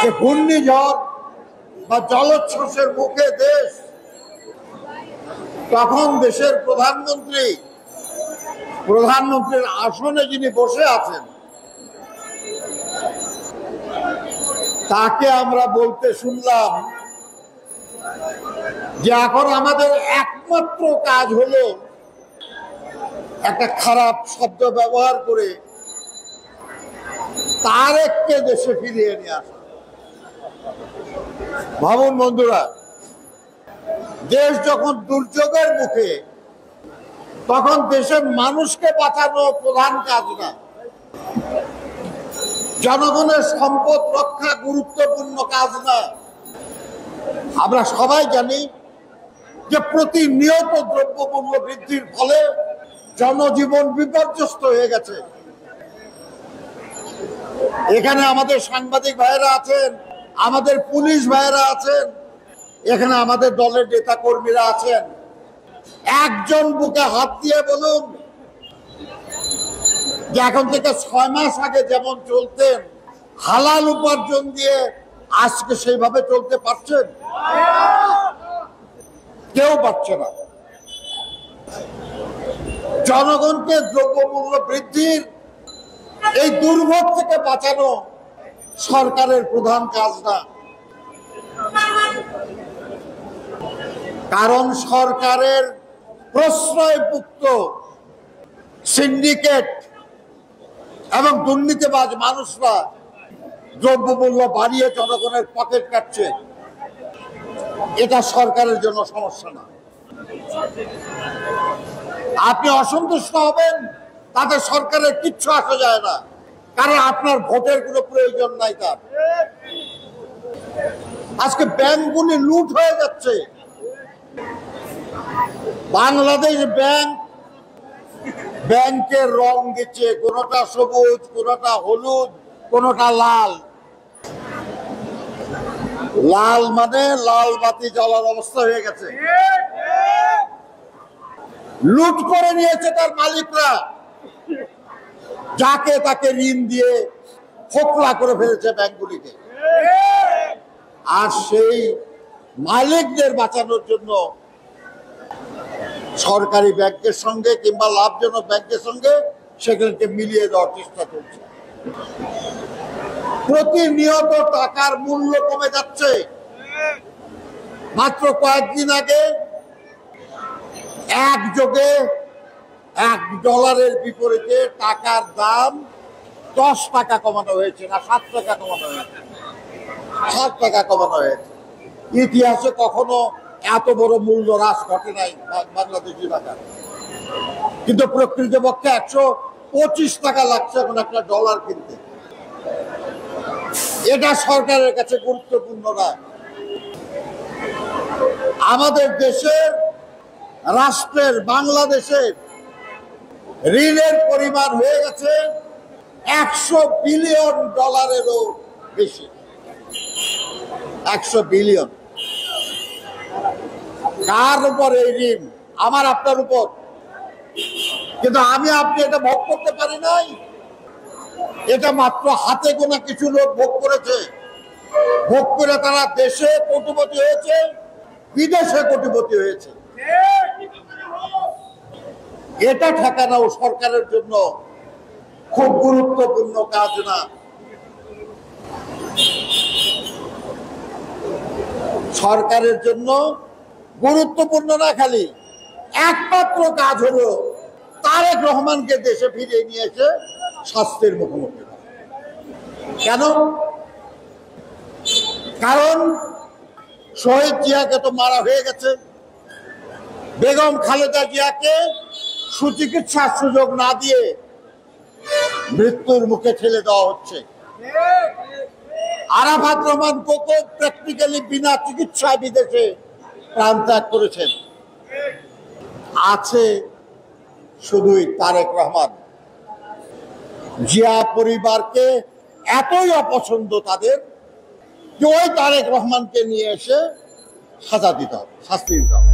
যে ঘূর্ণিঝড় বা জলোচ্ছ্বাসের মুখে দেশ, তখন দেশের প্রধানমন্ত্রীর আসনে যিনি বসে আছেন তাকে আমরা বলতে শুনলাম যে এখন আমাদের একমাত্র কাজ হলো একটা খারাপ শব্দ ব্যবহার করে তারেককে দেশে ফিরিয়ে নিয়ে আসা। ভাবুন বন্ধুরা, দেশ যখন দুর্যোগের মুখে, তখন দেশের মানুষকে বাঁচানো প্রধান কাজ না, জনগণের সম্পদ রক্ষা গুরুত্বপূর্ণ কাজ না। আমরা সবাই জানি যে প্রতিনিয়ত দ্রব্যমূল্য বৃদ্ধির ফলে জনজীবন বিপর্যস্ত হয়ে গেছে। এখানে আমাদের সাংবাদিক ভাইয়েরা আছেন, আমাদের পুলিশ ভাইয়েরা আছেন, এখানে আমাদের দলের নেতা কর্মীরা আছেন। একজন বুকে হাত দিয়ে বলুন যে এখন থেকে 6 মাস আগে যেমন চলতেন হালাল উপার্জন দিয়ে আজকে সেইভাবে চলতে পারছেন? কেউ পারছে না। জনগণকে দ্রব্যমূল্য বৃদ্ধির এই দুর্ভোগ থেকে বাঁচানো সরকারের প্রধান কাজ না, কারণ সরকারের প্রশ্রয়ভুক্ত সিন্ডিকেট এবং দুর্নীতিবাজ মানুষরা দ্রব্যমূল্য বাড়িয়ে জনগণের পকেট কাটছে। এটা সরকারের জন্য সমস্যা না। আপনি অসন্তুষ্ট হবেন, তাতে সরকারের কিচ্ছু আসা যায় না, কারণ আপনার ভোটের কোনো প্রয়োজন নাই তার। আজকে ব্যাংকগুলি লুট হয়ে যাচ্ছে। বাংলাদেশ ব্যাংকের রং দিচ্ছে, কোনটা সবুজ, কোনটা হলুদ, কোনটা লাল। লাল মানে লাল বাতি জ্বলার অবস্থা হয়ে গেছে। লুট করে নিয়েছে তার মালিকরা, যাকে তাকে ঋণ দিয়ে ফোকলা করে ফেলেছে ব্যাংকগুলিকে। আর সেই মালিকদের বাঁচানোর জন্য সরকারি ব্যাংকের সঙ্গে কিংবা লাভজনক ব্যাংকের সঙ্গে সেগুলোকে মিলিয়ে দেওয়ার চেষ্টা চলছে। প্রতিনিয়ত টাকার মূল্য কমে যাচ্ছে। মাত্র কয়েকদিন আগে একযোগে $1 বিপরীতে টাকার দাম 10 টাকা কমানো হয়েছে, না 7 টাকা কমানো হয়েছে। 7 টাকা কমানো হয়েছে। ইতিহাসে কখনো এত বড় মূল্য হ্রাস ঘটে নাই বাংলাদেশি টাকা। কিন্তু প্রকৃতপক্ষে 125 টাকা লাগছে এখন একটা ডলার কিনতে। এটা সরকারের কাছে গুরুত্বপূর্ণ না। আমাদের দেশের, রাষ্ট্রের, বাংলাদেশের ঋণের পরিমাণ হয়ে গেছে $100 বিলিয়ন বেশি। 100 বিলিয়ন। কার উপর এই ঋণ? আমার আপনার উপর। কিন্তু আমি আপনি এটা ভোগ করতে পারি নাই। এটা মাত্র হাতে গোনা কিছু লোক ভোগ করেছে। ভোগ করে তারা দেশে কোটিপতি হয়েছে, বিদেশে কোটিপতি হয়েছে। এটা ঠেকানো সরকারের জন্য খুব গুরুত্বপূর্ণ কাজ না। সরকারের জন্য গুরুত্বপূর্ণ না, খালি একমাত্র কাজ হলো তারেক রহমানকে দেশে ফিরিয়ে নিয়ে এসে শাস্তির মুখোমুখি। কেন? কারণ শহীদ জিয়াকে তো মারা হয়ে গেছে। বেগম খালেদা জিয়াকে সুচিকিৎসার সুযোগ না দিয়ে মৃত্যুর মুখে ঠেলে দেওয়া হচ্ছে। আরাফাত রহমান কোকো প্র্যাকটিক্যালি বিনা চিকিৎসায় বিদেশে প্রাণ ত্যাগ করেছেন। আছে শুধুই তারেক রহমান। জিয়া পরিবারকে এতই অপছন্দ তাদের যে ওই তারেক রহমানকে নিয়ে এসে সাজা দিতে হবে, শাস্তি দিতে হবে।